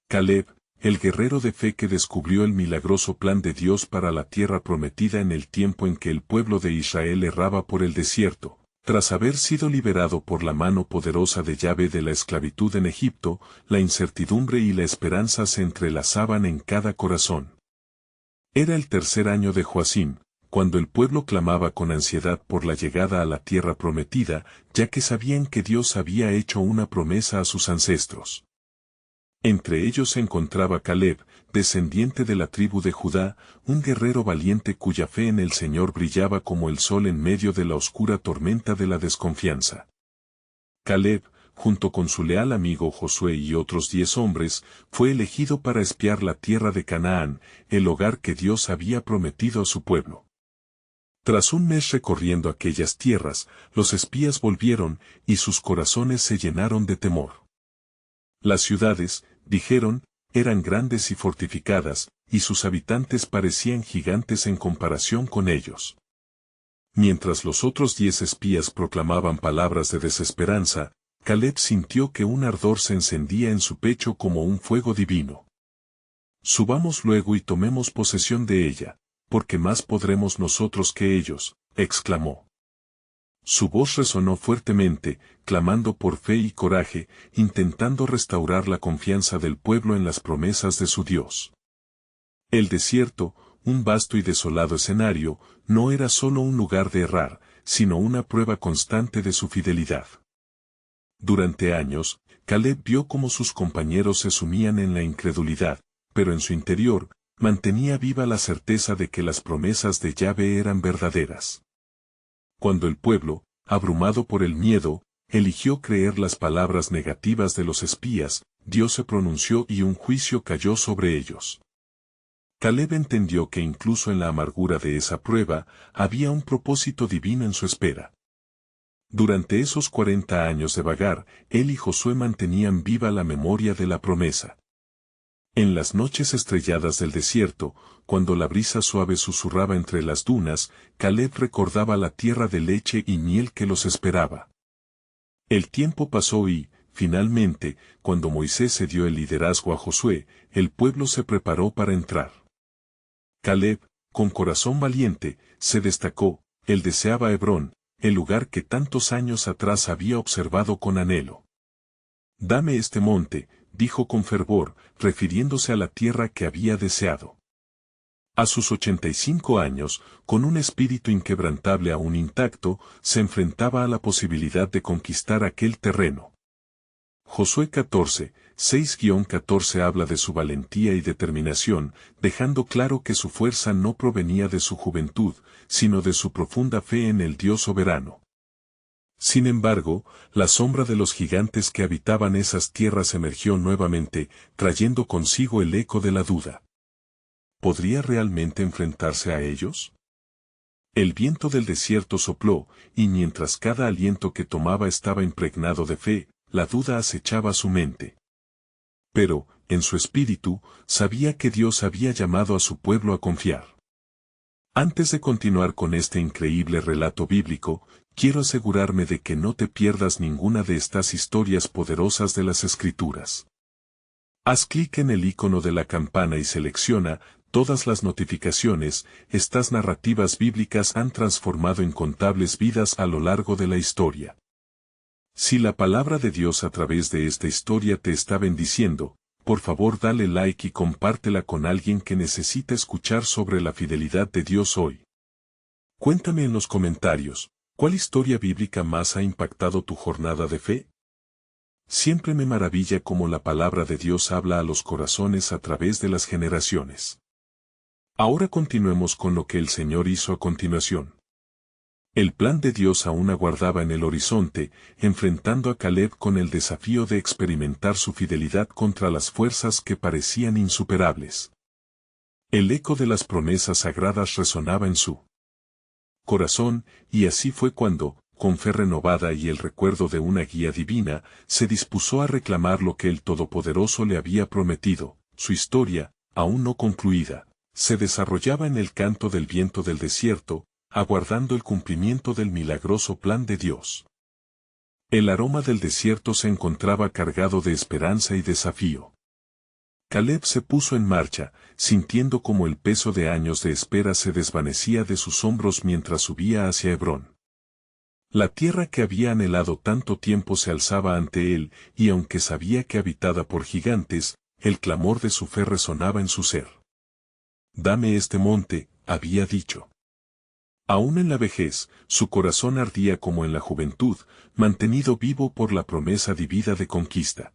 Caleb, el guerrero de fe que descubrió el milagroso plan de Dios para la tierra prometida en el tiempo en que el pueblo de Israel erraba por el desierto, tras haber sido liberado por la mano poderosa de Yahvé de la esclavitud en Egipto, la incertidumbre y la esperanza se entrelazaban en cada corazón. Era el tercer año de Joacim, cuando el pueblo clamaba con ansiedad por la llegada a la tierra prometida, ya que sabían que Dios había hecho una promesa a sus ancestros. Entre ellos se encontraba Caleb, descendiente de la tribu de Judá, un guerrero valiente cuya fe en el Señor brillaba como el sol en medio de la oscura tormenta de la desconfianza. Caleb, junto con su leal amigo Josué y otros 10 hombres, fue elegido para espiar la tierra de Canaán, el hogar que Dios había prometido a su pueblo. Tras un mes recorriendo aquellas tierras, los espías volvieron, y sus corazones se llenaron de temor. Las ciudades, dijeron, eran grandes y fortificadas, y sus habitantes parecían gigantes en comparación con ellos. Mientras los otros 10 espías proclamaban palabras de desesperanza, Caleb sintió que un ardor se encendía en su pecho como un fuego divino. Subamos luego y tomemos posesión de ella, porque más podremos nosotros que ellos, exclamó. Su voz resonó fuertemente, clamando por fe y coraje, intentando restaurar la confianza del pueblo en las promesas de su Dios. El desierto, un vasto y desolado escenario, no era solo un lugar de errar, sino una prueba constante de su fidelidad. Durante años, Caleb vio cómo sus compañeros se sumían en la incredulidad, pero en su interior, mantenía viva la certeza de que las promesas de Yahvé eran verdaderas. Cuando el pueblo, abrumado por el miedo, eligió creer las palabras negativas de los espías, Dios se pronunció y un juicio cayó sobre ellos. Caleb entendió que incluso en la amargura de esa prueba, había un propósito divino en su espera. Durante esos 40 años de vagar, él y Josué mantenían viva la memoria de la promesa. En las noches estrelladas del desierto, cuando la brisa suave susurraba entre las dunas, Caleb recordaba la tierra de leche y miel que los esperaba. El tiempo pasó y, finalmente, cuando Moisés cedió el liderazgo a Josué, el pueblo se preparó para entrar. Caleb, con corazón valiente, se destacó, él deseaba Hebrón, el lugar que tantos años atrás había observado con anhelo. «Dame este monte», dijo con fervor, refiriéndose a la tierra que había deseado. A sus 85 años, con un espíritu inquebrantable aún intacto, se enfrentaba a la posibilidad de conquistar aquel terreno. Josué 14, 6-14 habla de su valentía y determinación, dejando claro que su fuerza no provenía de su juventud, sino de su profunda fe en el Dios soberano. Sin embargo, la sombra de los gigantes que habitaban esas tierras emergió nuevamente, trayendo consigo el eco de la duda. ¿Podría realmente enfrentarse a ellos? El viento del desierto sopló, y mientras cada aliento que tomaba estaba impregnado de fe, la duda acechaba su mente. Pero, en su espíritu, sabía que Dios había llamado a su pueblo a confiar. Antes de continuar con este increíble relato bíblico, quiero asegurarme de que no te pierdas ninguna de estas historias poderosas de las Escrituras. Haz clic en el icono de la campana y selecciona todas las notificaciones. Estas narrativas bíblicas han transformado incontables vidas a lo largo de la historia. Si la palabra de Dios a través de esta historia te está bendiciendo, por favor dale like y compártela con alguien que necesita escuchar sobre la fidelidad de Dios hoy. Cuéntame en los comentarios, ¿cuál historia bíblica más ha impactado tu jornada de fe? Siempre me maravilla cómo la palabra de Dios habla a los corazones a través de las generaciones. Ahora continuemos con lo que el Señor hizo a continuación. El plan de Dios aún aguardaba en el horizonte, enfrentando a Caleb con el desafío de experimentar su fidelidad contra las fuerzas que parecían insuperables. El eco de las promesas sagradas resonaba en su corazón, y así fue cuando, con fe renovada y el recuerdo de una guía divina, se dispuso a reclamar lo que el Todopoderoso le había prometido. Su historia, aún no concluida, se desarrollaba en el canto del viento del desierto, aguardando el cumplimiento del milagroso plan de Dios. El aroma del desierto se encontraba cargado de esperanza y desafío. Caleb se puso en marcha, sintiendo como el peso de años de espera se desvanecía de sus hombros mientras subía hacia Hebrón. La tierra que había anhelado tanto tiempo se alzaba ante él, y aunque sabía que habitada por gigantes, el clamor de su fe resonaba en su ser. «Dame este monte», había dicho. Aún en la vejez, su corazón ardía como en la juventud, mantenido vivo por la promesa divina de conquista.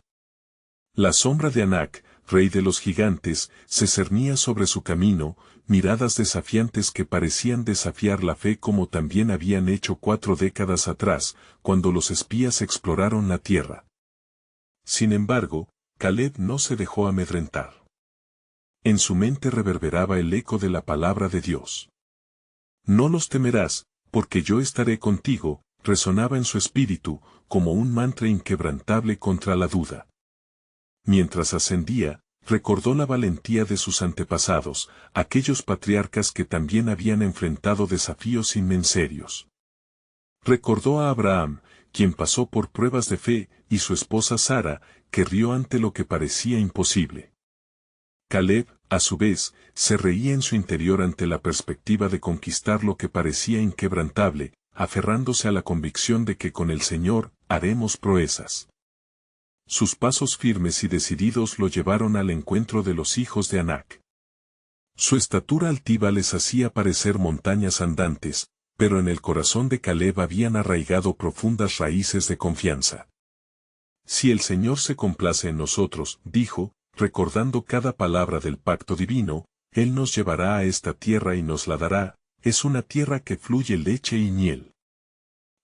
La sombra de Anak, rey de los gigantes, se cernía sobre su camino, miradas desafiantes que parecían desafiar la fe como también habían hecho 4 décadas atrás, cuando los espías exploraron la tierra. Sin embargo, Caleb no se dejó amedrentar. En su mente reverberaba el eco de la palabra de Dios. «No los temerás, porque yo estaré contigo», resonaba en su espíritu, como un mantra inquebrantable contra la duda. Mientras ascendía, recordó la valentía de sus antepasados, aquellos patriarcas que también habían enfrentado desafíos inmensarios. Recordó a Abraham, quien pasó por pruebas de fe, y su esposa Sara, que rió ante lo que parecía imposible. Caleb, a su vez, se reía en su interior ante la perspectiva de conquistar lo que parecía inquebrantable, aferrándose a la convicción de que con el Señor haremos proezas. Sus pasos firmes y decididos lo llevaron al encuentro de los hijos de Anak. Su estatura altiva les hacía parecer montañas andantes, pero en el corazón de Caleb habían arraigado profundas raíces de confianza. «Si el Señor se complace en nosotros», dijo, recordando cada palabra del pacto divino, «Él nos llevará a esta tierra y nos la dará, es una tierra que fluye leche y miel».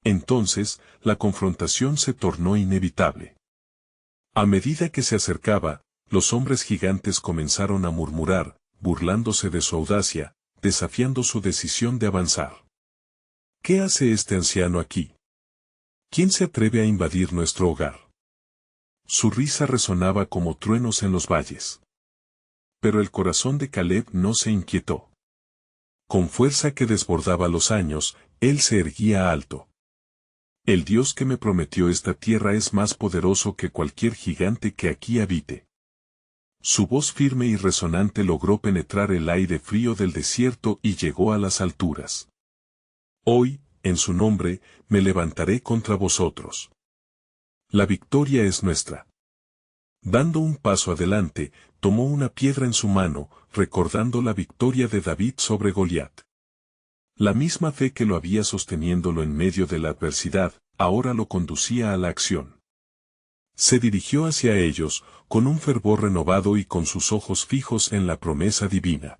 Entonces, la confrontación se tornó inevitable. A medida que se acercaba, los hombres gigantes comenzaron a murmurar, burlándose de su audacia, desafiando su decisión de avanzar. «¿Qué hace este anciano aquí? ¿Quién se atreve a invadir nuestro hogar?». Su risa resonaba como truenos en los valles. Pero el corazón de Caleb no se inquietó. Con fuerza que desbordaba los años, él se erguía alto. «El Dios que me prometió esta tierra es más poderoso que cualquier gigante que aquí habite». Su voz firme y resonante logró penetrar el aire frío del desierto y llegó a las alturas. «Hoy, en su nombre, me levantaré contra vosotros. La victoria es nuestra». Dando un paso adelante, tomó una piedra en su mano, recordando la victoria de David sobre Goliat. La misma fe que lo había sosteniéndolo en medio de la adversidad, ahora lo conducía a la acción. Se dirigió hacia ellos, con un fervor renovado y con sus ojos fijos en la promesa divina.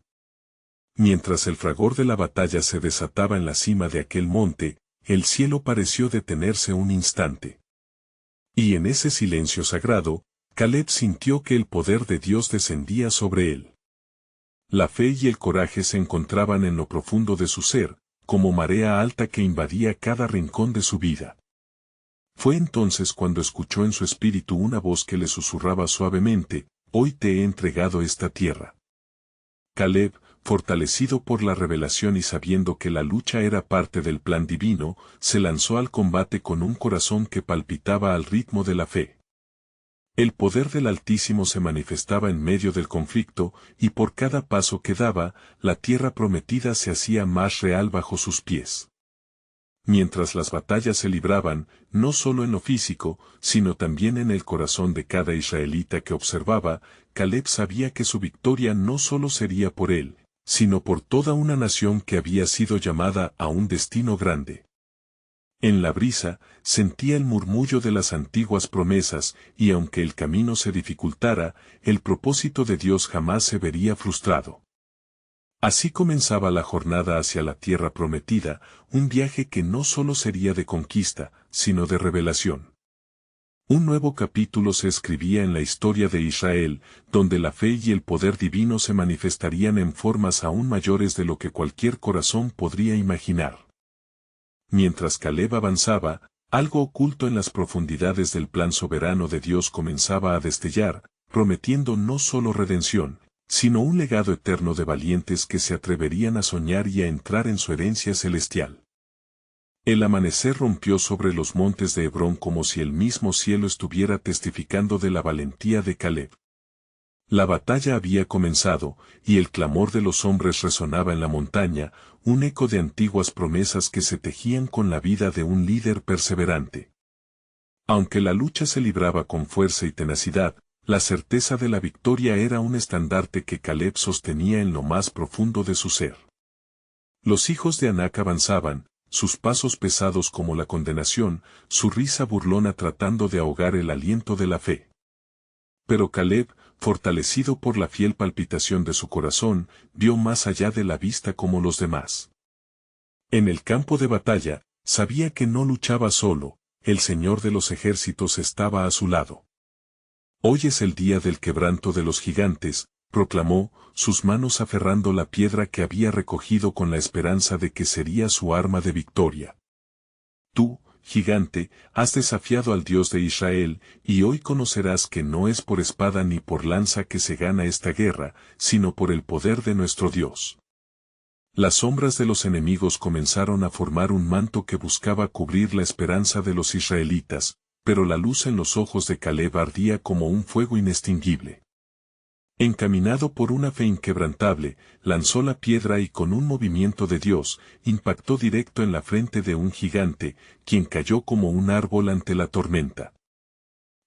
Mientras el fragor de la batalla se desataba en la cima de aquel monte, el cielo pareció detenerse un instante. Y en ese silencio sagrado, Caleb sintió que el poder de Dios descendía sobre él. La fe y el coraje se encontraban en lo profundo de su ser, como marea alta que invadía cada rincón de su vida. Fue entonces cuando escuchó en su espíritu una voz que le susurraba suavemente, «Hoy te he entregado esta tierra». Caleb, fortalecido por la revelación y sabiendo que la lucha era parte del plan divino, se lanzó al combate con un corazón que palpitaba al ritmo de la fe. El poder del Altísimo se manifestaba en medio del conflicto, y por cada paso que daba, la tierra prometida se hacía más real bajo sus pies. Mientras las batallas se libraban, no solo en lo físico, sino también en el corazón de cada israelita que observaba, Caleb sabía que su victoria no solo sería por él, sino por toda una nación que había sido llamada a un destino grande. En la brisa, sentía el murmullo de las antiguas promesas, y aunque el camino se dificultara, el propósito de Dios jamás se vería frustrado. Así comenzaba la jornada hacia la tierra prometida, un viaje que no solo sería de conquista, sino de revelación. Un nuevo capítulo se escribía en la historia de Israel, donde la fe y el poder divino se manifestarían en formas aún mayores de lo que cualquier corazón podría imaginar. Mientras Caleb avanzaba, algo oculto en las profundidades del plan soberano de Dios comenzaba a destellar, prometiendo no solo redención, sino un legado eterno de valientes que se atreverían a soñar y a entrar en su herencia celestial. El amanecer rompió sobre los montes de Hebrón como si el mismo cielo estuviera testificando de la valentía de Caleb. La batalla había comenzado, y el clamor de los hombres resonaba en la montaña, un eco de antiguas promesas que se tejían con la vida de un líder perseverante. Aunque la lucha se libraba con fuerza y tenacidad, la certeza de la victoria era un estandarte que Caleb sostenía en lo más profundo de su ser. Los hijos de Anac avanzaban, sus pasos pesados como la condenación, su risa burlona tratando de ahogar el aliento de la fe. Pero Caleb, fortalecido por la fiel palpitación de su corazón, vio más allá de la vista como los demás. En el campo de batalla, sabía que no luchaba solo, el Señor de los ejércitos estaba a su lado. Hoy es el día del quebranto de los gigantes, proclamó, sus manos aferrando la piedra que había recogido con la esperanza de que sería su arma de victoria. Tú, gigante, has desafiado al Dios de Israel, y hoy conocerás que no es por espada ni por lanza que se gana esta guerra, sino por el poder de nuestro Dios. Las sombras de los enemigos comenzaron a formar un manto que buscaba cubrir la esperanza de los israelitas, pero la luz en los ojos de Caleb ardía como un fuego inextinguible. Encaminado por una fe inquebrantable, lanzó la piedra y con un movimiento de Dios, impactó directo en la frente de un gigante, quien cayó como un árbol ante la tormenta.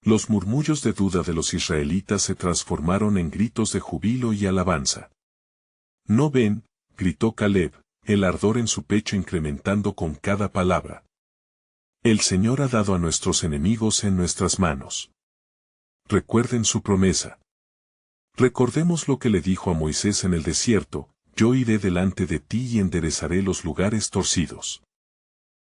Los murmullos de duda de los israelitas se transformaron en gritos de júbilo y alabanza. ¿No ven?, gritó Caleb, el ardor en su pecho incrementando con cada palabra. El Señor ha dado a nuestros enemigos en nuestras manos. Recuerden su promesa. Recordemos lo que le dijo a Moisés en el desierto: yo iré delante de ti y enderezaré los lugares torcidos.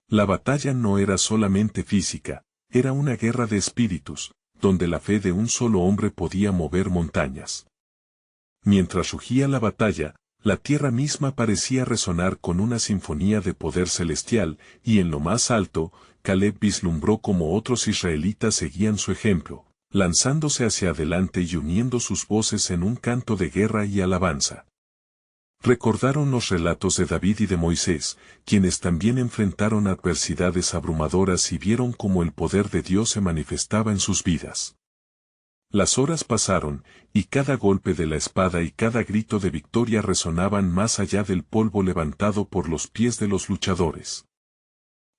La batalla no era solamente física, era una guerra de espíritus, donde la fe de un solo hombre podía mover montañas. Mientras rugía la batalla, la tierra misma parecía resonar con una sinfonía de poder celestial, y en lo más alto, Caleb vislumbró cómo otros israelitas seguían su ejemplo, lanzándose hacia adelante y uniendo sus voces en un canto de guerra y alabanza. Recordaron los relatos de David y de Moisés, quienes también enfrentaron adversidades abrumadoras y vieron cómo el poder de Dios se manifestaba en sus vidas. Las horas pasaron, y cada golpe de la espada y cada grito de victoria resonaban más allá del polvo levantado por los pies de los luchadores.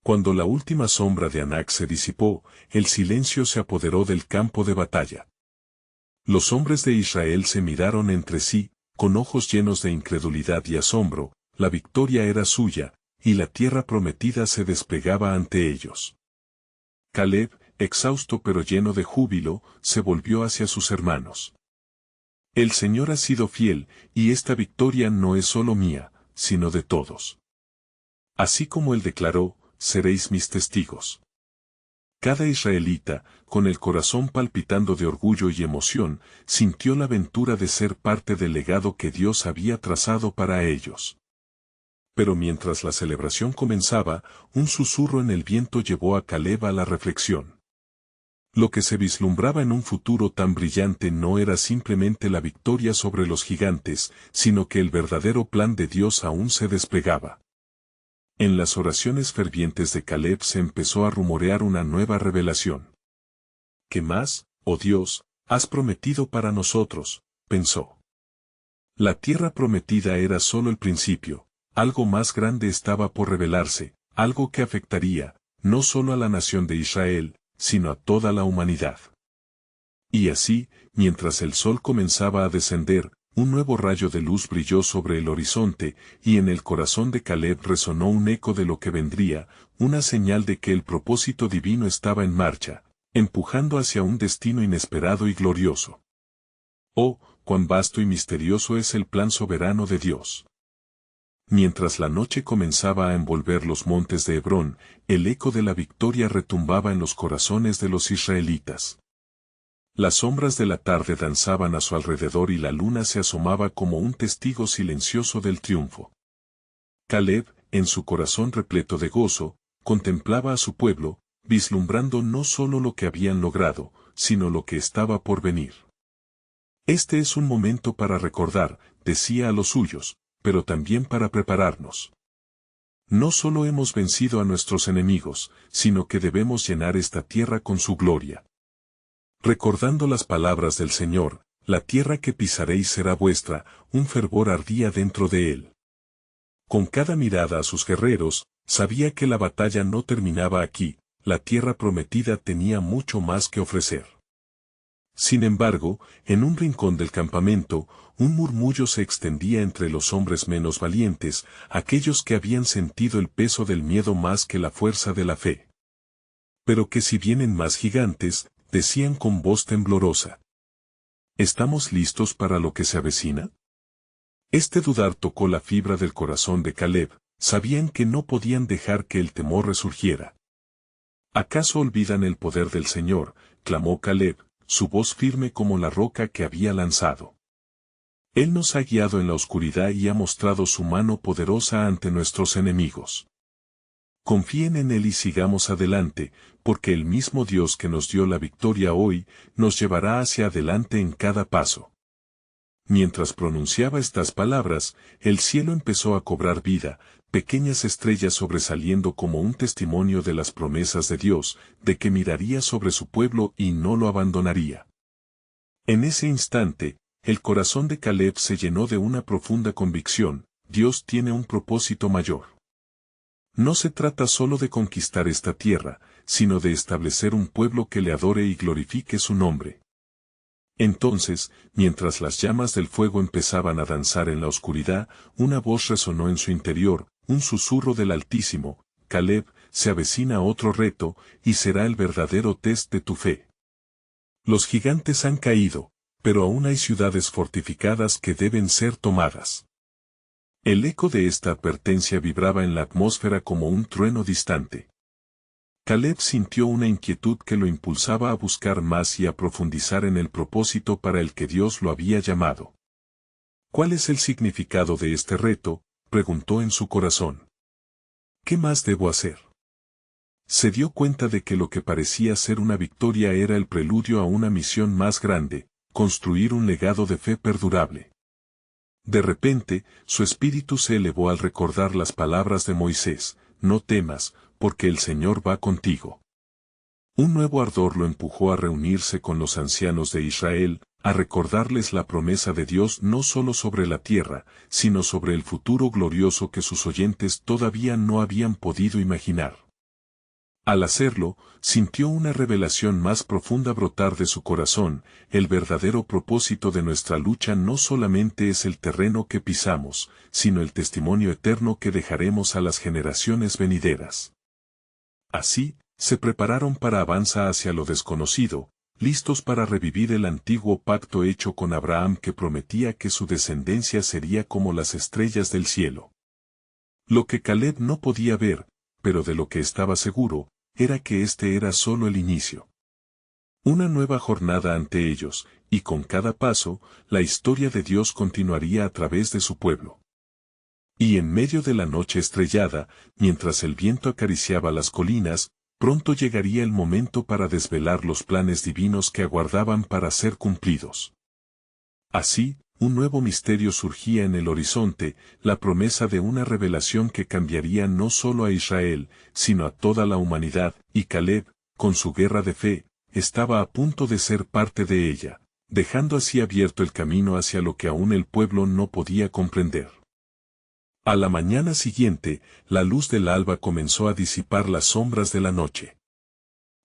Cuando la última sombra de Anac se disipó, el silencio se apoderó del campo de batalla. Los hombres de Israel se miraron entre sí, con ojos llenos de incredulidad y asombro. La victoria era suya, y la tierra prometida se desplegaba ante ellos. Caleb, exhausto pero lleno de júbilo, se volvió hacia sus hermanos. El Señor ha sido fiel, y esta victoria no es solo mía, sino de todos. Así como Él declaró, seréis mis testigos. Cada israelita, con el corazón palpitando de orgullo y emoción, sintió la ventura de ser parte del legado que Dios había trazado para ellos. Pero mientras la celebración comenzaba, un susurro en el viento llevó a Caleb a la reflexión. Lo que se vislumbraba en un futuro tan brillante no era simplemente la victoria sobre los gigantes, sino que el verdadero plan de Dios aún se desplegaba. En las oraciones fervientes de Caleb se empezó a rumorear una nueva revelación. ¿Qué más, oh Dios, has prometido para nosotros?, pensó. La tierra prometida era solo el principio, algo más grande estaba por revelarse, algo que afectaría, no solo a la nación de Israel, sino a toda la humanidad. Y así, mientras el sol comenzaba a descender, un nuevo rayo de luz brilló sobre el horizonte, y en el corazón de Caleb resonó un eco de lo que vendría, una señal de que el propósito divino estaba en marcha, empujando hacia un destino inesperado y glorioso. Oh, cuán vasto y misterioso es el plan soberano de Dios. Mientras la noche comenzaba a envolver los montes de Hebrón, el eco de la victoria retumbaba en los corazones de los israelitas. Las sombras de la tarde danzaban a su alrededor y la luna se asomaba como un testigo silencioso del triunfo. Caleb, en su corazón repleto de gozo, contemplaba a su pueblo, vislumbrando no solo lo que habían logrado, sino lo que estaba por venir. Este es un momento para recordar, decía a los suyos, pero también para prepararnos. No solo hemos vencido a nuestros enemigos, sino que debemos llenar esta tierra con su gloria. Recordando las palabras del Señor, la tierra que pisaréis será vuestra, un fervor ardía dentro de él. Con cada mirada a sus guerreros, sabía que la batalla no terminaba aquí, la tierra prometida tenía mucho más que ofrecer. Sin embargo, en un rincón del campamento, un murmullo se extendía entre los hombres menos valientes, aquellos que habían sentido el peso del miedo más que la fuerza de la fe. Pero que si vienen más gigantes, decían con voz temblorosa. ¿Estamos listos para lo que se avecina? Este dudar tocó la fibra del corazón de Caleb, sabían que no podían dejar que el temor resurgiera. ¿Acaso olvidan el poder del Señor?, clamó Caleb, su voz firme como la roca que había lanzado. Él nos ha guiado en la oscuridad y ha mostrado su mano poderosa ante nuestros enemigos. Confíen en Él y sigamos adelante, porque el mismo Dios que nos dio la victoria hoy, nos llevará hacia adelante en cada paso. Mientras pronunciaba estas palabras, el cielo empezó a cobrar vida, pequeñas estrellas sobresaliendo como un testimonio de las promesas de Dios, de que miraría sobre su pueblo y no lo abandonaría. En ese instante, el corazón de Caleb se llenó de una profunda convicción: Dios tiene un propósito mayor. No se trata solo de conquistar esta tierra, sino de establecer un pueblo que le adore y glorifique su nombre. Entonces, mientras las llamas del fuego empezaban a danzar en la oscuridad, una voz resonó en su interior, un susurro del Altísimo: Caleb, se avecina otro reto, y será el verdadero test de tu fe. Los gigantes han caído, pero aún hay ciudades fortificadas que deben ser tomadas. El eco de esta advertencia vibraba en la atmósfera como un trueno distante. Caleb sintió una inquietud que lo impulsaba a buscar más y a profundizar en el propósito para el que Dios lo había llamado. ¿Cuál es el significado de este reto?, preguntó en su corazón. ¿Qué más debo hacer? Se dio cuenta de que lo que parecía ser una victoria era el preludio a una misión más grande: construir un legado de fe perdurable. De repente, su espíritu se elevó al recordar las palabras de Moisés: no temas, porque el Señor va contigo. Un nuevo ardor lo empujó a reunirse con los ancianos de Israel, a recordarles la promesa de Dios no solo sobre la tierra, sino sobre el futuro glorioso que sus oyentes todavía no habían podido imaginar. Al hacerlo, sintió una revelación más profunda brotar de su corazón: el verdadero propósito de nuestra lucha no solamente es el terreno que pisamos, sino el testimonio eterno que dejaremos a las generaciones venideras. Así, se prepararon para avanzar hacia lo desconocido, listos para revivir el antiguo pacto hecho con Abraham que prometía que su descendencia sería como las estrellas del cielo. Lo que Caleb no podía ver, pero de lo que estaba seguro, era que este era solo el inicio. Una nueva jornada ante ellos, y con cada paso, la historia de Dios continuaría a través de su pueblo. Y en medio de la noche estrellada, mientras el viento acariciaba las colinas, pronto llegaría el momento para desvelar los planes divinos que aguardaban para ser cumplidos. Así, un nuevo misterio surgía en el horizonte, la promesa de una revelación que cambiaría no solo a Israel, sino a toda la humanidad, y Caleb, con su guerra de fe, estaba a punto de ser parte de ella, dejando así abierto el camino hacia lo que aún el pueblo no podía comprender. A la mañana siguiente, la luz del alba comenzó a disipar las sombras de la noche.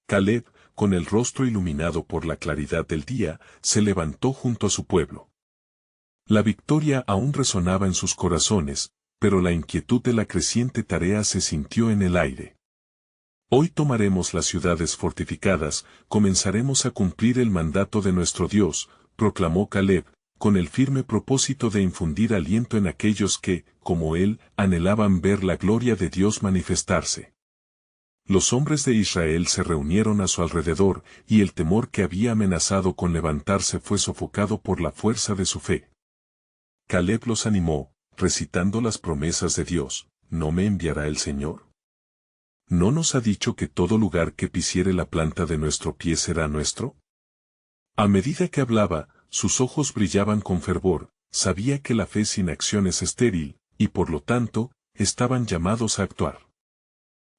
Caleb, con el rostro iluminado por la claridad del día, se levantó junto a su pueblo. La victoria aún resonaba en sus corazones, pero la inquietud de la creciente tarea se sintió en el aire. Hoy tomaremos las ciudades fortificadas, comenzaremos a cumplir el mandato de nuestro Dios, proclamó Caleb, con el firme propósito de infundir aliento en aquellos que, como él, anhelaban ver la gloria de Dios manifestarse. Los hombres de Israel se reunieron a su alrededor, y el temor que había amenazado con levantarse fue sofocado por la fuerza de su fe. Caleb los animó, recitando las promesas de Dios: ¿no me enviará el Señor? ¿No nos ha dicho que todo lugar que pisiere la planta de nuestro pie será nuestro? A medida que hablaba, sus ojos brillaban con fervor, sabía que la fe sin acción es estéril, y por lo tanto, estaban llamados a actuar.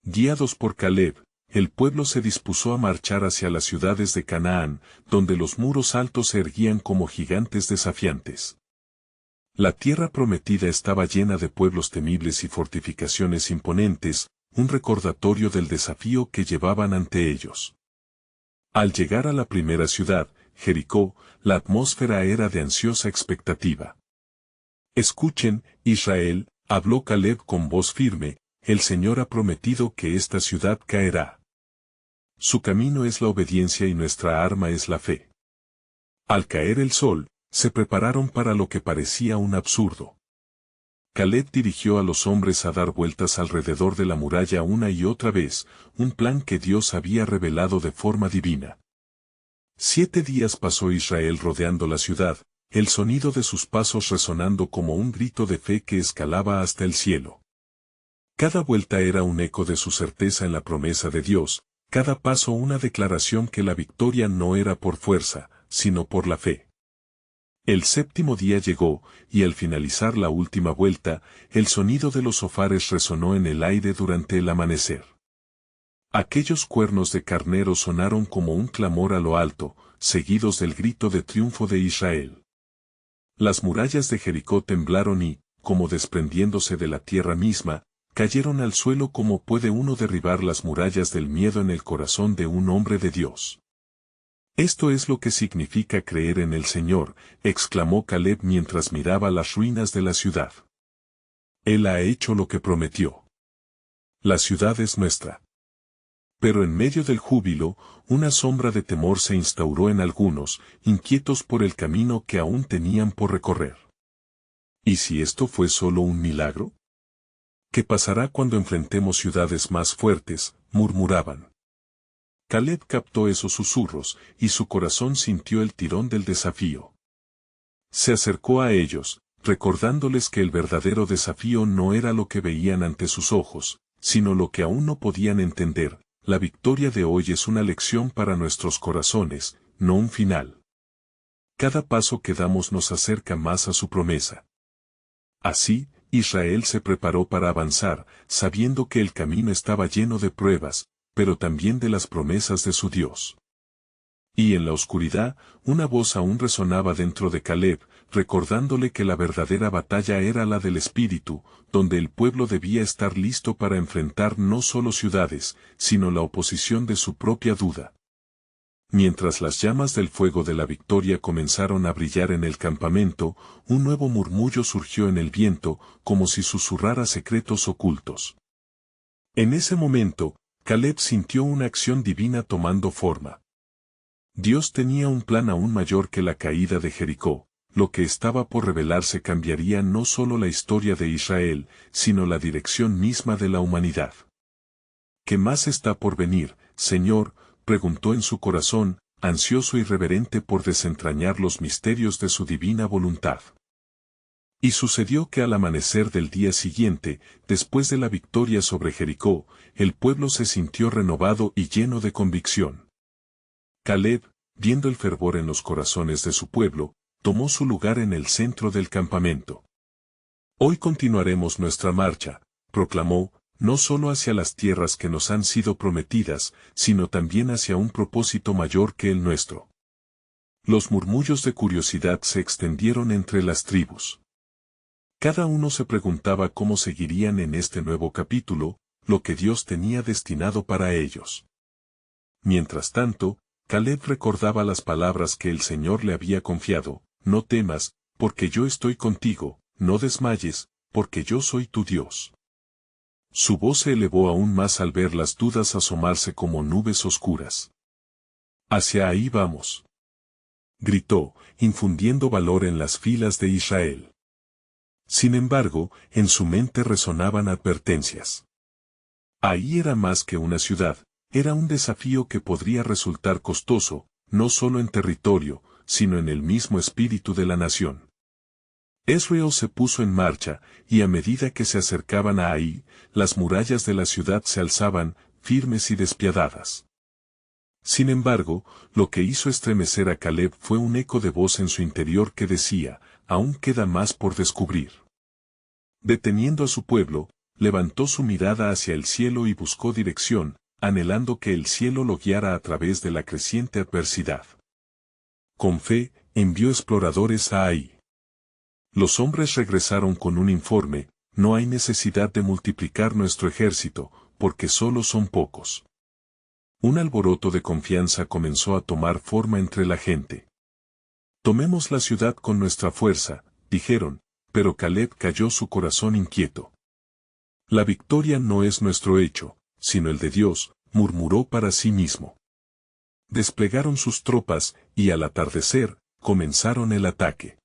Guiados por Caleb, el pueblo se dispuso a marchar hacia las ciudades de Canaán, donde los muros altos se erguían como gigantes desafiantes. La tierra prometida estaba llena de pueblos temibles y fortificaciones imponentes, un recordatorio del desafío que llevaban ante ellos. Al llegar a la primera ciudad, Jericó, la atmósfera era de ansiosa expectativa. Escuchen, Israel, habló Caleb con voz firme, el Señor ha prometido que esta ciudad caerá. Su camino es la obediencia y nuestra arma es la fe. Al caer el sol, se prepararon para lo que parecía un absurdo. Caleb dirigió a los hombres a dar vueltas alrededor de la muralla una y otra vez, un plan que Dios había revelado de forma divina. 7 días pasó Israel rodeando la ciudad, el sonido de sus pasos resonando como un grito de fe que escalaba hasta el cielo. Cada vuelta era un eco de su certeza en la promesa de Dios, cada paso una declaración que la victoria no era por fuerza, sino por la fe. El 7º día llegó, y al finalizar la última vuelta, el sonido de los shofares resonó en el aire durante el amanecer. Aquellos cuernos de carnero sonaron como un clamor a lo alto, seguidos del grito de triunfo de Israel. Las murallas de Jericó temblaron y, como desprendiéndose de la tierra misma, cayeron al suelo como puede uno derribar las murallas del miedo en el corazón de un hombre de Dios. Esto es lo que significa creer en el Señor, exclamó Caleb mientras miraba las ruinas de la ciudad. Él ha hecho lo que prometió. La ciudad es nuestra. Pero en medio del júbilo, una sombra de temor se instauró en algunos, inquietos por el camino que aún tenían por recorrer. ¿Y si esto fue solo un milagro? ¿Qué pasará cuando enfrentemos ciudades más fuertes?, murmuraban. Caleb captó esos susurros, y su corazón sintió el tirón del desafío. Se acercó a ellos, recordándoles que el verdadero desafío no era lo que veían ante sus ojos, sino lo que aún no podían entender. La victoria de hoy es una lección para nuestros corazones, no un final. Cada paso que damos nos acerca más a su promesa. Así, Israel se preparó para avanzar, sabiendo que el camino estaba lleno de pruebas, pero también de las promesas de su Dios. Y en la oscuridad, una voz aún resonaba dentro de Caleb, recordándole que la verdadera batalla era la del Espíritu, donde el pueblo debía estar listo para enfrentar no solo ciudades, sino la oposición de su propia duda. Mientras las llamas del fuego de la victoria comenzaron a brillar en el campamento, un nuevo murmullo surgió en el viento, como si susurrara secretos ocultos. En ese momento, Caleb sintió una acción divina tomando forma. Dios tenía un plan aún mayor que la caída de Jericó. Lo que estaba por revelarse cambiaría no solo la historia de Israel, sino la dirección misma de la humanidad. ¿Qué más está por venir, Señor?, preguntó en su corazón, ansioso y reverente por desentrañar los misterios de su divina voluntad. Y sucedió que al amanecer del día siguiente, después de la victoria sobre Jericó, el pueblo se sintió renovado y lleno de convicción. Caleb, viendo el fervor en los corazones de su pueblo, tomó su lugar en el centro del campamento. Hoy continuaremos nuestra marcha, proclamó, no solo hacia las tierras que nos han sido prometidas, sino también hacia un propósito mayor que el nuestro. Los murmullos de curiosidad se extendieron entre las tribus. Cada uno se preguntaba cómo seguirían en este nuevo capítulo, lo que Dios tenía destinado para ellos. Mientras tanto, Caleb recordaba las palabras que el Señor le había confiado: no temas, porque yo estoy contigo, no desmayes, porque yo soy tu Dios. Su voz se elevó aún más al ver las dudas asomarse como nubes oscuras. Hacia ahí vamos, gritó, infundiendo valor en las filas de Israel. Sin embargo, en su mente resonaban advertencias. Ahí era más que una ciudad, era un desafío que podría resultar costoso, no solo en territorio, sino en el mismo espíritu de la nación. Israel se puso en marcha, y a medida que se acercaban a Ai, las murallas de la ciudad se alzaban, firmes y despiadadas. Sin embargo, lo que hizo estremecer a Caleb fue un eco de voz en su interior que decía: aún queda más por descubrir. Deteniendo a su pueblo, levantó su mirada hacia el cielo y buscó dirección, anhelando que el cielo lo guiara a través de la creciente adversidad. Con fe, envió exploradores a Ai. Los hombres regresaron con un informe: no hay necesidad de multiplicar nuestro ejército, porque solo son pocos. Un alboroto de confianza comenzó a tomar forma entre la gente. Tomemos la ciudad con nuestra fuerza, dijeron, pero Caleb calló su corazón inquieto. La victoria no es nuestro hecho, sino el de Dios, murmuró para sí mismo. Desplegaron sus tropas, y al atardecer, comenzaron el ataque.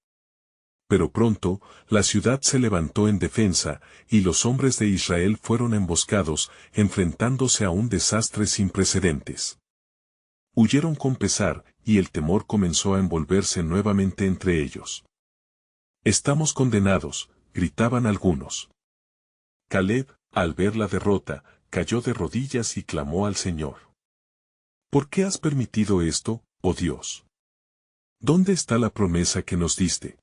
Pero pronto, la ciudad se levantó en defensa, y los hombres de Israel fueron emboscados, enfrentándose a un desastre sin precedentes. Huyeron con pesar, y el temor comenzó a envolverse nuevamente entre ellos. «Estamos condenados», gritaban algunos. Caleb, al ver la derrota, cayó de rodillas y clamó al Señor. «¿Por qué has permitido esto, oh Dios? ¿Dónde está la promesa que nos diste?»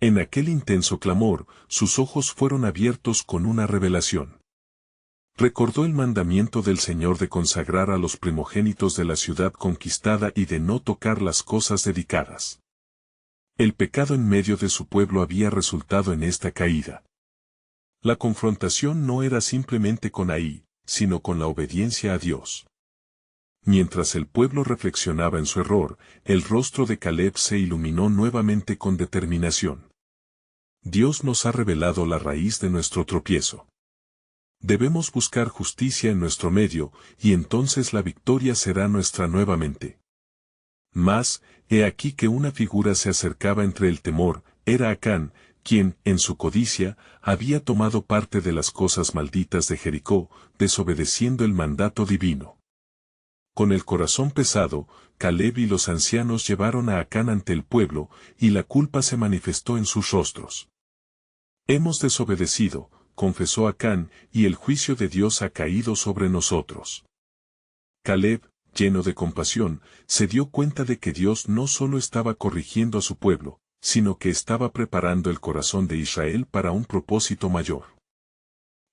En aquel intenso clamor, sus ojos fueron abiertos con una revelación. Recordó el mandamiento del Señor de consagrar a los primogénitos de la ciudad conquistada y de no tocar las cosas dedicadas. El pecado en medio de su pueblo había resultado en esta caída. La confrontación no era simplemente con Ai, sino con la obediencia a Dios. Mientras el pueblo reflexionaba en su error, el rostro de Caleb se iluminó nuevamente con determinación. Dios nos ha revelado la raíz de nuestro tropiezo. Debemos buscar justicia en nuestro medio, y entonces la victoria será nuestra nuevamente. Mas, he aquí que una figura se acercaba entre el temor: era Acán, quien, en su codicia, había tomado parte de las cosas malditas de Jericó, desobedeciendo el mandato divino. Con el corazón pesado, Caleb y los ancianos llevaron a Acán ante el pueblo, y la culpa se manifestó en sus rostros. «Hemos desobedecido», confesó Acán, «y el juicio de Dios ha caído sobre nosotros». Caleb, lleno de compasión, se dio cuenta de que Dios no solo estaba corrigiendo a su pueblo, sino que estaba preparando el corazón de Israel para un propósito mayor.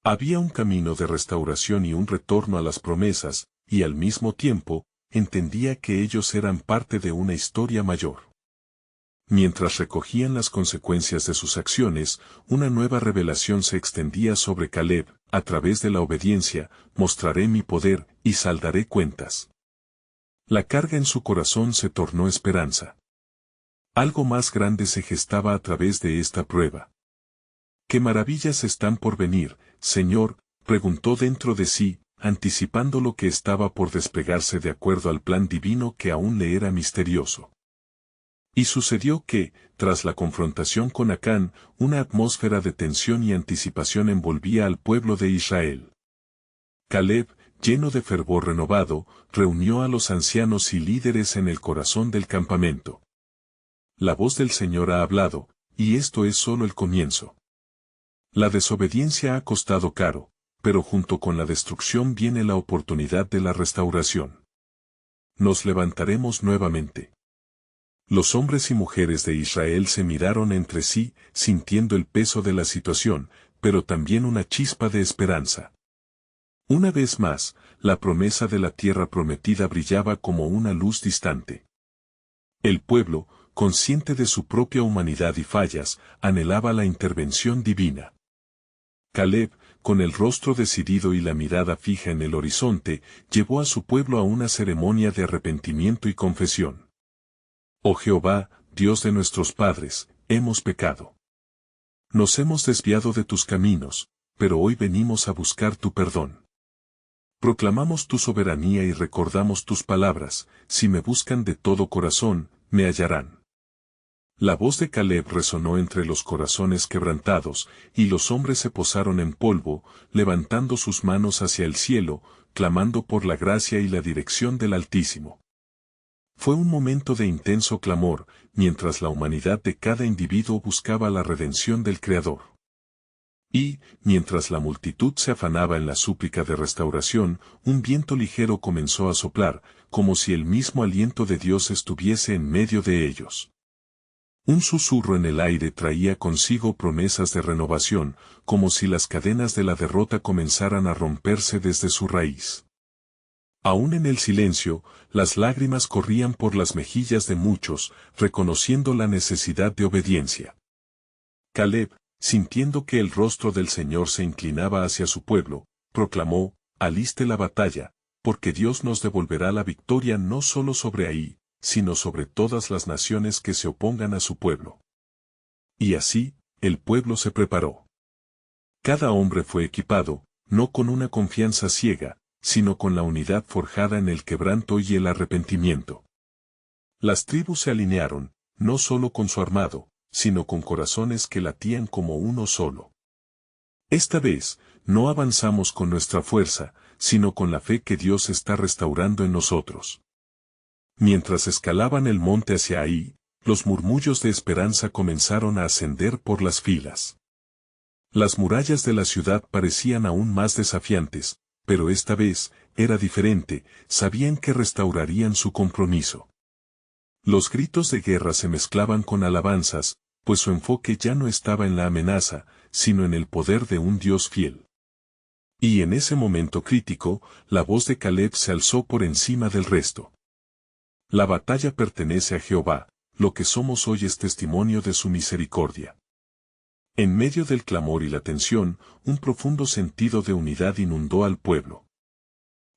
Había un camino de restauración y un retorno a las promesas, y al mismo tiempo, entendía que ellos eran parte de una historia mayor. Mientras recogían las consecuencias de sus acciones, una nueva revelación se extendía sobre Caleb: a través de la obediencia, mostraré mi poder, y saldaré cuentas. La carga en su corazón se tornó esperanza. Algo más grande se gestaba a través de esta prueba. «¿Qué maravillas están por venir, Señor?», preguntó dentro de sí, anticipando lo que estaba por desplegarse de acuerdo al plan divino que aún le era misterioso. Y sucedió que, tras la confrontación con Acán, una atmósfera de tensión y anticipación envolvía al pueblo de Israel. Caleb, lleno de fervor renovado, reunió a los ancianos y líderes en el corazón del campamento. «La voz del Señor ha hablado, y esto es solo el comienzo. La desobediencia ha costado caro, pero junto con la destrucción viene la oportunidad de la restauración. Nos levantaremos nuevamente». Los hombres y mujeres de Israel se miraron entre sí, sintiendo el peso de la situación, pero también una chispa de esperanza. Una vez más, la promesa de la tierra prometida brillaba como una luz distante. El pueblo, consciente de su propia humanidad y fallas, anhelaba la intervención divina. Caleb, con el rostro decidido y la mirada fija en el horizonte, llevó a su pueblo a una ceremonia de arrepentimiento y confesión. «Oh Jehová, Dios de nuestros padres, hemos pecado. Nos hemos desviado de tus caminos, pero hoy venimos a buscar tu perdón. Proclamamos tu soberanía y recordamos tus palabras: si me buscan de todo corazón, me hallarán». La voz de Caleb resonó entre los corazones quebrantados, y los hombres se posaron en polvo, levantando sus manos hacia el cielo, clamando por la gracia y la dirección del Altísimo. Fue un momento de intenso clamor, mientras la humanidad de cada individuo buscaba la redención del Creador. Y, mientras la multitud se afanaba en la súplica de restauración, un viento ligero comenzó a soplar, como si el mismo aliento de Dios estuviese en medio de ellos. Un susurro en el aire traía consigo promesas de renovación, como si las cadenas de la derrota comenzaran a romperse desde su raíz. Aún en el silencio, las lágrimas corrían por las mejillas de muchos, reconociendo la necesidad de obediencia. Caleb, sintiendo que el rostro del Señor se inclinaba hacia su pueblo, proclamó: «Aliste la batalla, porque Dios nos devolverá la victoria no solo sobre Ahí, sino sobre todas las naciones que se opongan a su pueblo». Y así, el pueblo se preparó. Cada hombre fue equipado, no con una confianza ciega, sino con la unidad forjada en el quebranto y el arrepentimiento. Las tribus se alinearon, no solo con su armado, sino con corazones que latían como uno solo. Esta vez, no avanzamos con nuestra fuerza, sino con la fe que Dios está restaurando en nosotros. Mientras escalaban el monte hacia Ahí, los murmullos de esperanza comenzaron a ascender por las filas. Las murallas de la ciudad parecían aún más desafiantes, pero esta vez, era diferente, sabían que restaurarían su compromiso. Los gritos de guerra se mezclaban con alabanzas, pues su enfoque ya no estaba en la amenaza, sino en el poder de un Dios fiel. Y en ese momento crítico, la voz de Caleb se alzó por encima del resto. La batalla pertenece a Jehová, lo que somos hoy es testimonio de su misericordia. En medio del clamor y la tensión, un profundo sentido de unidad inundó al pueblo.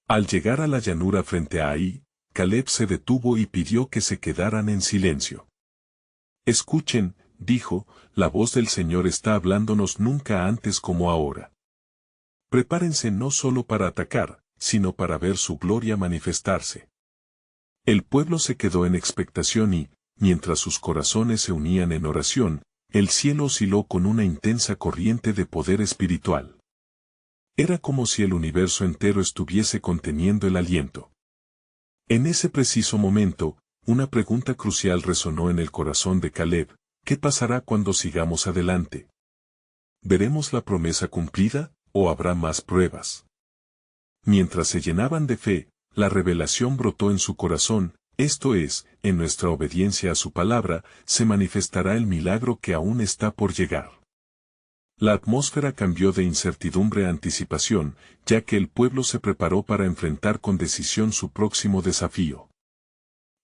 Al llegar a la llanura frente a Ahí, Caleb se detuvo y pidió que se quedaran en silencio. «Escuchen», dijo, «la voz del Señor está hablándonos nunca antes como ahora. Prepárense no solo para atacar, sino para ver su gloria manifestarse». El pueblo se quedó en expectación y, mientras sus corazones se unían en oración, el cielo osciló con una intensa corriente de poder espiritual. Era como si el universo entero estuviese conteniendo el aliento. En ese preciso momento, una pregunta crucial resonó en el corazón de Caleb: ¿qué pasará cuando sigamos adelante? ¿Veremos la promesa cumplida, o habrá más pruebas? Mientras se llenaban de fe, la revelación brotó en su corazón: esto es, en nuestra obediencia a su palabra, se manifestará el milagro que aún está por llegar. La atmósfera cambió de incertidumbre a anticipación, ya que el pueblo se preparó para enfrentar con decisión su próximo desafío.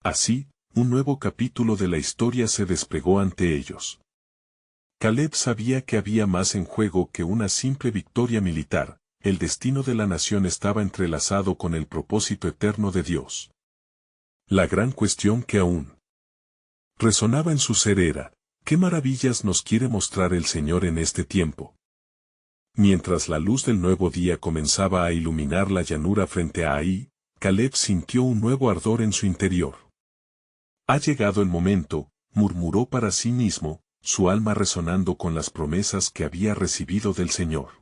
Así, un nuevo capítulo de la historia se desplegó ante ellos. Caleb sabía que había más en juego que una simple victoria militar. El destino de la nación estaba entrelazado con el propósito eterno de Dios. La gran cuestión que aún resonaba en su ser era: ¿qué maravillas nos quiere mostrar el Señor en este tiempo? Mientras la luz del nuevo día comenzaba a iluminar la llanura frente a Ahí, Caleb sintió un nuevo ardor en su interior. «Ha llegado el momento», murmuró para sí mismo, su alma resonando con las promesas que había recibido del Señor.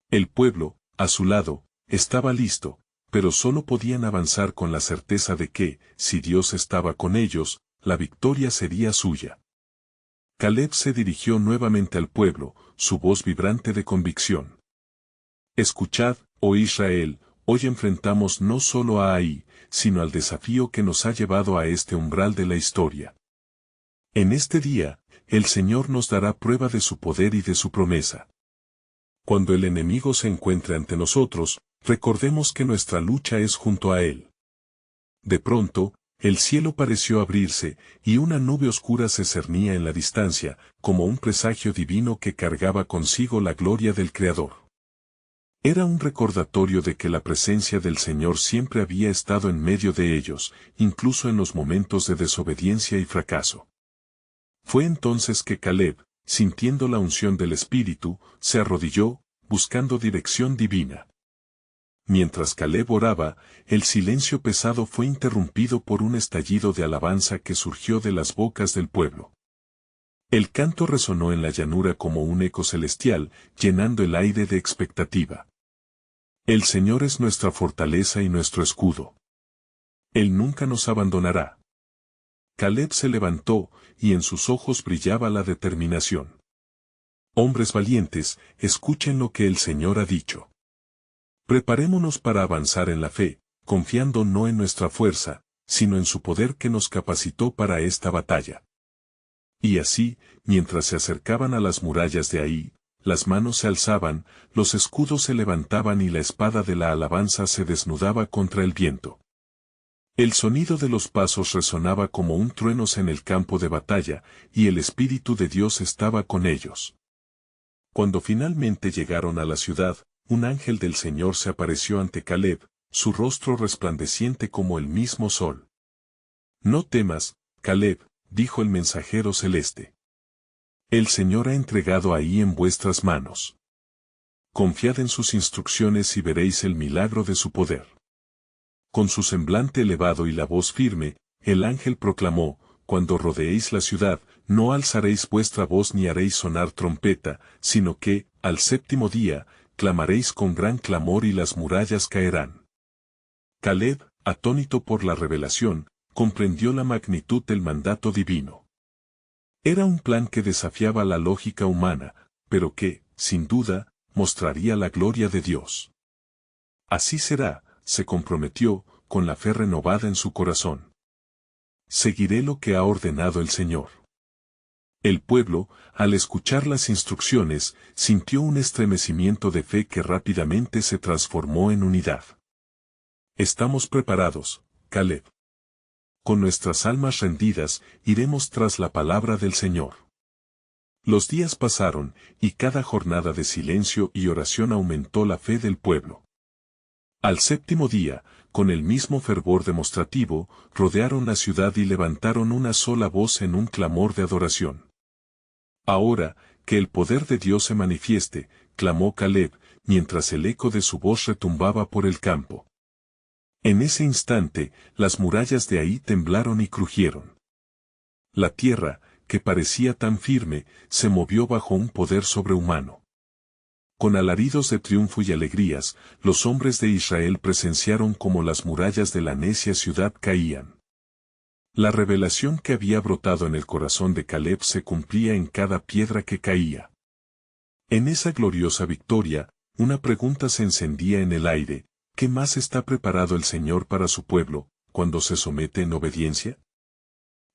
El pueblo, a su lado, estaba listo, pero solo podían avanzar con la certeza de que, si Dios estaba con ellos, la victoria sería suya. Caleb se dirigió nuevamente al pueblo, su voz vibrante de convicción. «Escuchad, oh Israel, hoy enfrentamos no solo a Ahí, sino al desafío que nos ha llevado a este umbral de la historia. En este día, el Señor nos dará prueba de su poder y de su promesa. Cuando el enemigo se encuentre ante nosotros, recordemos que nuestra lucha es junto a Él». De pronto, el cielo pareció abrirse, y una nube oscura se cernía en la distancia, como un presagio divino que cargaba consigo la gloria del Creador. Era un recordatorio de que la presencia del Señor siempre había estado en medio de ellos, incluso en los momentos de desobediencia y fracaso. Fue entonces que Caleb, sintiendo la unción del Espíritu, se arrodilló, buscando dirección divina. Mientras Caleb oraba, el silencio pesado fue interrumpido por un estallido de alabanza que surgió de las bocas del pueblo. El canto resonó en la llanura como un eco celestial, llenando el aire de expectativa. «El Señor es nuestra fortaleza y nuestro escudo. Él nunca nos abandonará». Caleb se levantó, y en sus ojos brillaba la determinación. «Hombres valientes, escuchen lo que el Señor ha dicho. Preparémonos para avanzar en la fe, confiando no en nuestra fuerza, sino en su poder que nos capacitó para esta batalla». Y así, mientras se acercaban a las murallas de Ahí, las manos se alzaban, los escudos se levantaban y la espada de la alabanza se desnudaba contra el viento. El sonido de los pasos resonaba como un trueno en el campo de batalla, y el Espíritu de Dios estaba con ellos. Cuando finalmente llegaron a la ciudad, un ángel del Señor se apareció ante Caleb, su rostro resplandeciente como el mismo sol. «No temas, Caleb», dijo el mensajero celeste. «El Señor ha entregado ahí en vuestras manos. Confiad en sus instrucciones y veréis el milagro de su poder». Con su semblante elevado y la voz firme, el ángel proclamó: «Cuando rodeéis la ciudad, no alzaréis vuestra voz ni haréis sonar trompeta, sino que, al séptimo día, clamaréis con gran clamor y las murallas caerán». Caleb, atónito por la revelación, comprendió la magnitud del mandato divino. Era un plan que desafiaba la lógica humana, pero que, sin duda, mostraría la gloria de Dios. «Así será», se comprometió, con la fe renovada en su corazón. «Seguiré lo que ha ordenado el Señor». El pueblo, al escuchar las instrucciones, sintió un estremecimiento de fe que rápidamente se transformó en unidad. «Estamos preparados, Caleb. Con nuestras almas rendidas, iremos tras la palabra del Señor». Los días pasaron, y cada jornada de silencio y oración aumentó la fe del pueblo. Al séptimo día, con el mismo fervor demostrativo, rodearon la ciudad y levantaron una sola voz en un clamor de adoración. «Ahora, que el poder de Dios se manifieste», clamó Caleb, mientras el eco de su voz retumbaba por el campo. En ese instante, las murallas de ahí temblaron y crujieron. La tierra, que parecía tan firme, se movió bajo un poder sobrehumano. Con alaridos de triunfo y alegrías, los hombres de Israel presenciaron cómo las murallas de la necia ciudad caían. La revelación que había brotado en el corazón de Caleb se cumplía en cada piedra que caía. En esa gloriosa victoria, una pregunta se encendía en el aire: ¿qué más está preparado el Señor para su pueblo, cuando se somete en obediencia?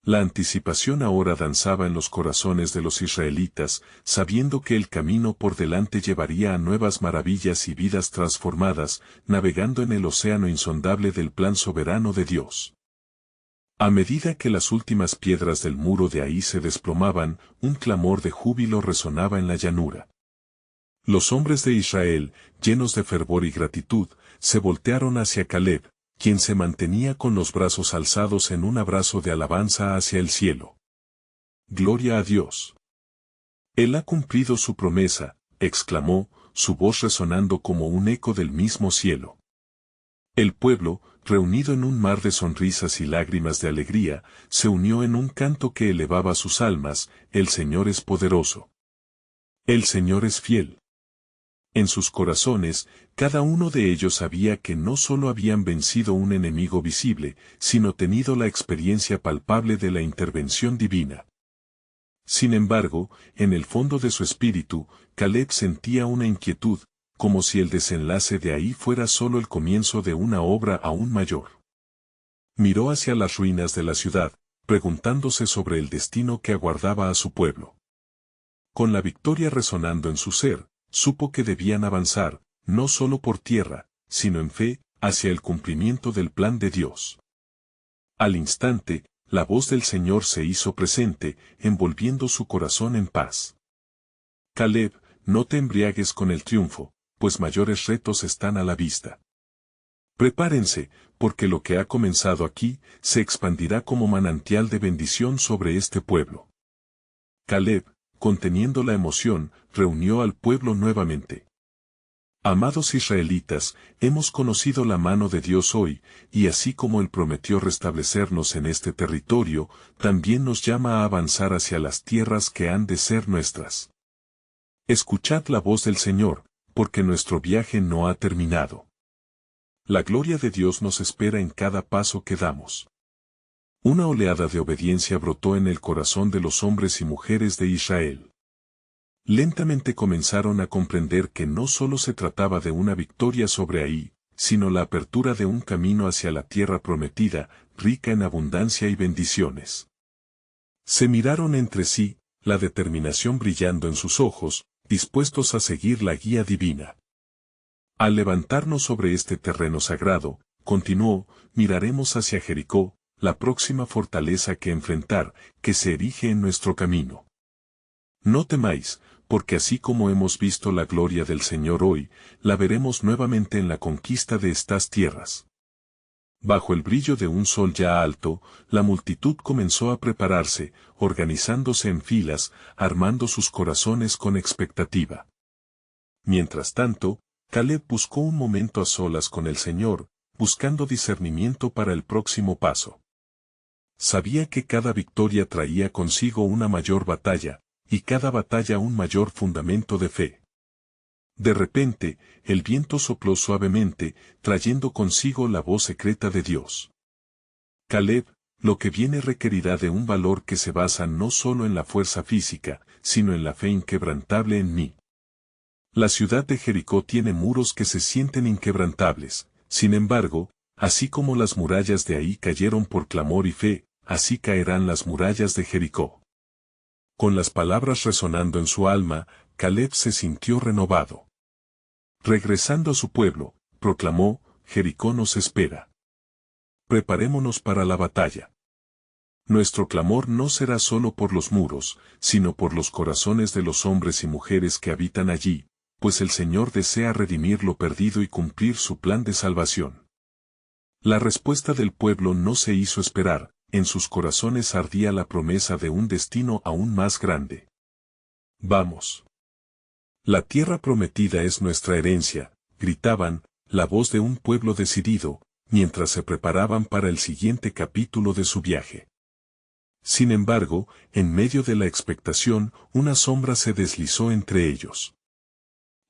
La anticipación ahora danzaba en los corazones de los israelitas, sabiendo que el camino por delante llevaría a nuevas maravillas y vidas transformadas, navegando en el océano insondable del plan soberano de Dios. A medida que las últimas piedras del muro de ahí se desplomaban, un clamor de júbilo resonaba en la llanura. Los hombres de Israel, llenos de fervor y gratitud, se voltearon hacia Caleb, quien se mantenía con los brazos alzados en un abrazo de alabanza hacia el cielo. «Gloria a Dios. Él ha cumplido su promesa», exclamó, su voz resonando como un eco del mismo cielo. El pueblo, reunido en un mar de sonrisas y lágrimas de alegría, se unió en un canto que elevaba sus almas: «El Señor es poderoso. El Señor es fiel». En sus corazones, cada uno de ellos sabía que no solo habían vencido un enemigo visible, sino tenido la experiencia palpable de la intervención divina. Sin embargo, en el fondo de su espíritu, Caleb sentía una inquietud, como si el desenlace de ahí fuera solo el comienzo de una obra aún mayor. Miró hacia las ruinas de la ciudad, preguntándose sobre el destino que aguardaba a su pueblo. Con la victoria resonando en su ser, supo que debían avanzar, no solo por tierra, sino en fe, hacia el cumplimiento del plan de Dios. Al instante, la voz del Señor se hizo presente, envolviendo su corazón en paz. «Caleb, no te embriagues con el triunfo, pues mayores retos están a la vista. Prepárense, porque lo que ha comenzado aquí, se expandirá como manantial de bendición sobre este pueblo». Caleb, conteniendo la emoción, reunió al pueblo nuevamente. «Amados israelitas, hemos conocido la mano de Dios hoy, y así como Él prometió restablecernos en este territorio, también nos llama a avanzar hacia las tierras que han de ser nuestras. Escuchad la voz del Señor, porque nuestro viaje no ha terminado. La gloria de Dios nos espera en cada paso que damos». Una oleada de obediencia brotó en el corazón de los hombres y mujeres de Israel. Lentamente comenzaron a comprender que no solo se trataba de una victoria sobre Ai, sino la apertura de un camino hacia la tierra prometida, rica en abundancia y bendiciones. Se miraron entre sí, la determinación brillando en sus ojos, dispuestos a seguir la guía divina. Al levantarnos sobre este terreno sagrado, continuó, miraremos hacia Jericó, la próxima fortaleza que enfrentar, que se erige en nuestro camino. No temáis, porque así como hemos visto la gloria del Señor hoy, la veremos nuevamente en la conquista de estas tierras. Bajo el brillo de un sol ya alto, la multitud comenzó a prepararse, organizándose en filas, armando sus corazones con expectativa. Mientras tanto, Caleb buscó un momento a solas con el Señor, buscando discernimiento para el próximo paso. Sabía que cada victoria traía consigo una mayor batalla, y cada batalla un mayor fundamento de fe. De repente, el viento sopló suavemente, trayendo consigo la voz secreta de Dios. Caleb, lo que viene requerirá de un valor que se basa no solo en la fuerza física, sino en la fe inquebrantable en mí. La ciudad de Jericó tiene muros que se sienten inquebrantables, sin embargo, así como las murallas de ahí cayeron por clamor y fe, así caerán las murallas de Jericó. Con las palabras resonando en su alma, Caleb se sintió renovado. Regresando a su pueblo, proclamó, Jericó nos espera. Preparémonos para la batalla. Nuestro clamor no será solo por los muros, sino por los corazones de los hombres y mujeres que habitan allí, pues el Señor desea redimir lo perdido y cumplir su plan de salvación. La respuesta del pueblo no se hizo esperar, en sus corazones ardía la promesa de un destino aún más grande. Vamos. La tierra prometida es nuestra herencia, gritaban, la voz de un pueblo decidido, mientras se preparaban para el siguiente capítulo de su viaje. Sin embargo, en medio de la expectación, una sombra se deslizó entre ellos.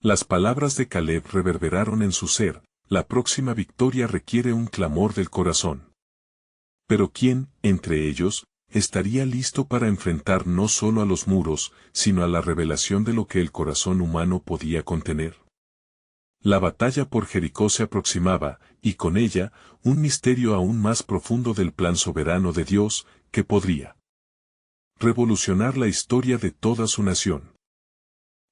Las palabras de Caleb reverberaron en su ser, la próxima victoria requiere un clamor del corazón. Pero ¿quién, entre ellos, estaría listo para enfrentar no solo a los muros, sino a la revelación de lo que el corazón humano podía contener? La batalla por Jericó se aproximaba, y con ella, un misterio aún más profundo del plan soberano de Dios, que podría revolucionar la historia de toda su nación.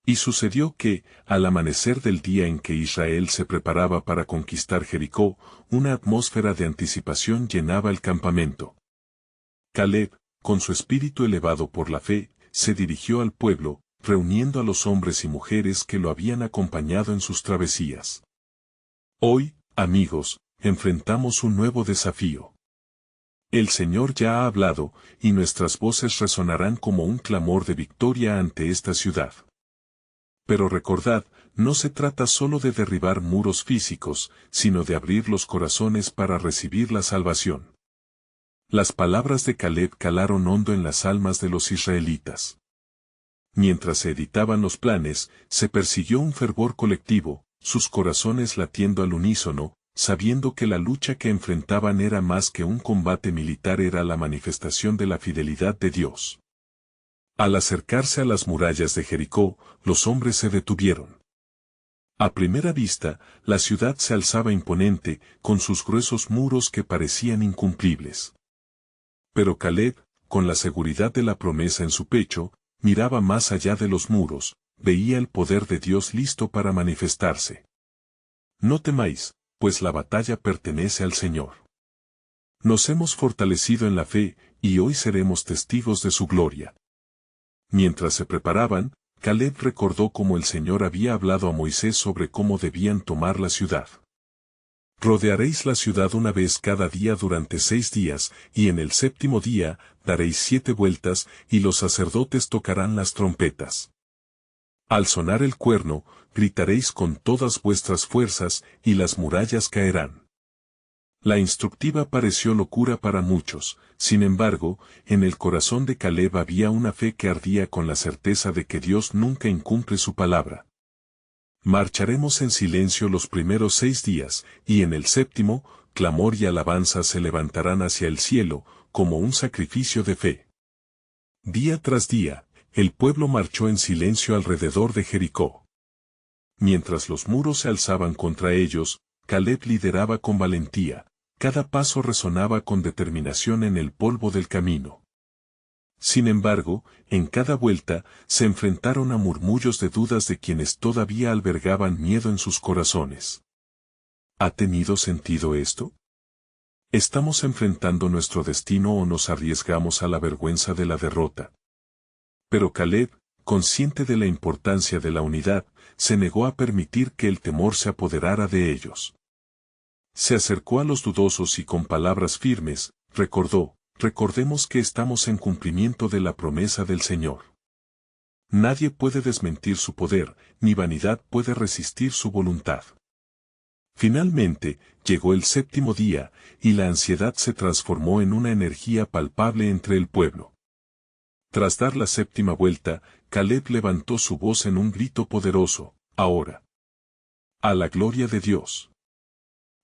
Y sucedió que, al amanecer del día en que Israel se preparaba para conquistar Jericó, una atmósfera de anticipación llenaba el campamento. Caleb, con su espíritu elevado por la fe, se dirigió al pueblo, reuniendo a los hombres y mujeres que lo habían acompañado en sus travesías. Hoy, amigos, enfrentamos un nuevo desafío. El Señor ya ha hablado, y nuestras voces resonarán como un clamor de victoria ante esta ciudad. Pero recordad, no se trata solo de derribar muros físicos, sino de abrir los corazones para recibir la salvación. Las palabras de Caleb calaron hondo en las almas de los israelitas. Mientras se editaban los planes, se persiguió un fervor colectivo, sus corazones latiendo al unísono, sabiendo que la lucha que enfrentaban era más que un combate militar, era la manifestación de la fidelidad de Dios. Al acercarse a las murallas de Jericó, los hombres se detuvieron. A primera vista, la ciudad se alzaba imponente, con sus gruesos muros que parecían incumplibles. Pero Caleb, con la seguridad de la promesa en su pecho, miraba más allá de los muros, veía el poder de Dios listo para manifestarse. No temáis, pues la batalla pertenece al Señor. Nos hemos fortalecido en la fe, y hoy seremos testigos de su gloria. Mientras se preparaban, Caleb recordó cómo el Señor había hablado a Moisés sobre cómo debían tomar la ciudad. Rodearéis la ciudad una vez cada día durante 6 días, y en el 7º día, daréis 7 vueltas, y los sacerdotes tocarán las trompetas. Al sonar el cuerno, gritaréis con todas vuestras fuerzas, y las murallas caerán. La instructiva pareció locura para muchos, sin embargo, en el corazón de Caleb había una fe que ardía con la certeza de que Dios nunca incumple su palabra. Marcharemos en silencio los primeros 6 días, y en el 7º, clamor y alabanza se levantarán hacia el cielo, como un sacrificio de fe. Día tras día, el pueblo marchó en silencio alrededor de Jericó. Mientras los muros se alzaban contra ellos, Caleb lideraba con valentía. Cada paso resonaba con determinación en el polvo del camino. Sin embargo, en cada vuelta, se enfrentaron a murmullos de dudas de quienes todavía albergaban miedo en sus corazones. ¿Ha tenido sentido esto? ¿Estamos enfrentando nuestro destino o nos arriesgamos a la vergüenza de la derrota? Pero Caleb, consciente de la importancia de la unidad, se negó a permitir que el temor se apoderara de ellos. Se acercó a los dudosos y con palabras firmes, recordemos que estamos en cumplimiento de la promesa del Señor. Nadie puede desmentir su poder, ni vanidad puede resistir su voluntad. Finalmente, llegó el séptimo día, y la ansiedad se transformó en una energía palpable entre el pueblo. Tras dar la séptima vuelta, Caleb levantó su voz en un grito poderoso: ahora, a la gloria de Dios.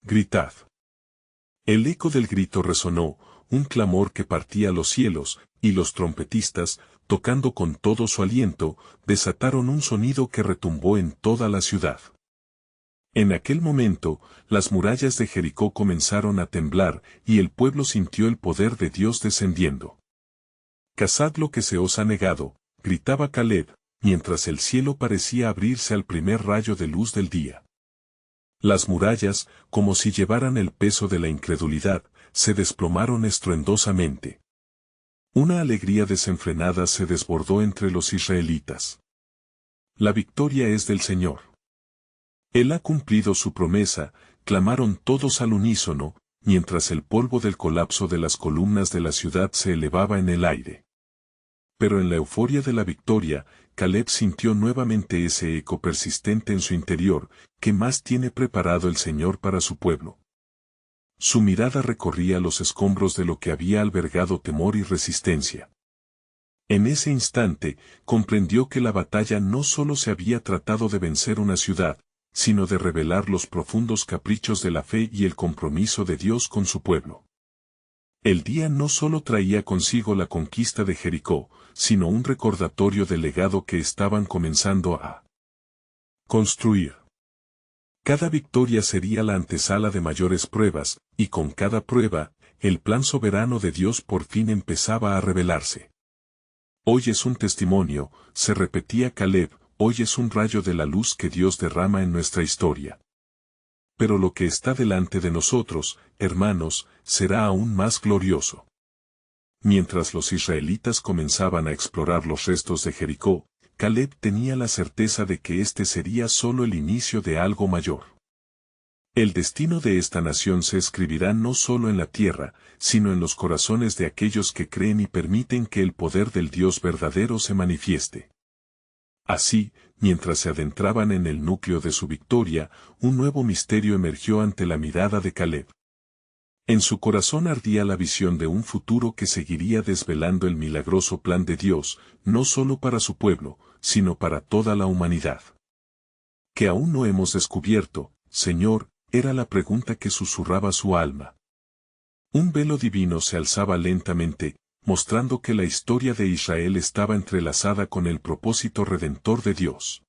Gritad. El eco del grito resonó, un clamor que partía los cielos, y los trompetistas, tocando con todo su aliento, desataron un sonido que retumbó en toda la ciudad. En aquel momento, las murallas de Jericó comenzaron a temblar, y el pueblo sintió el poder de Dios descendiendo. «Cazad lo que se os ha negado», gritaba Caleb, mientras el cielo parecía abrirse al primer rayo de luz del día. Las murallas, como si llevaran el peso de la incredulidad, se desplomaron estruendosamente. Una alegría desenfrenada se desbordó entre los israelitas. La victoria es del Señor. Él ha cumplido su promesa, clamaron todos al unísono, mientras el polvo del colapso de las columnas de la ciudad se elevaba en el aire. Pero en la euforia de la victoria, Caleb sintió nuevamente ese eco persistente en su interior: ¿qué más tiene preparado el Señor para su pueblo? Su mirada recorría los escombros de lo que había albergado temor y resistencia. En ese instante, comprendió que la batalla no solo se había tratado de vencer una ciudad, sino de revelar los profundos caprichos de la fe y el compromiso de Dios con su pueblo. El día no solo traía consigo la conquista de Jericó, sino un recordatorio del legado que estaban comenzando a construir. Cada victoria sería la antesala de mayores pruebas, y con cada prueba, el plan soberano de Dios por fin empezaba a revelarse. Hoy es un testimonio, se repetía Caleb, hoy es un rayo de la luz que Dios derrama en nuestra historia. Pero lo que está delante de nosotros, hermanos, será aún más glorioso. Mientras los israelitas comenzaban a explorar los restos de Jericó, Caleb tenía la certeza de que este sería solo el inicio de algo mayor. El destino de esta nación se escribirá no solo en la tierra, sino en los corazones de aquellos que creen y permiten que el poder del Dios verdadero se manifieste. Así, mientras se adentraban en el núcleo de su victoria, un nuevo misterio emergió ante la mirada de Caleb. En su corazón ardía la visión de un futuro que seguiría desvelando el milagroso plan de Dios, no solo para su pueblo, sino para toda la humanidad. ¿Qué aún no hemos descubierto, Señor?, era la pregunta que susurraba su alma. Un velo divino se alzaba lentamente, mostrando que la historia de Israel estaba entrelazada con el propósito redentor de Dios.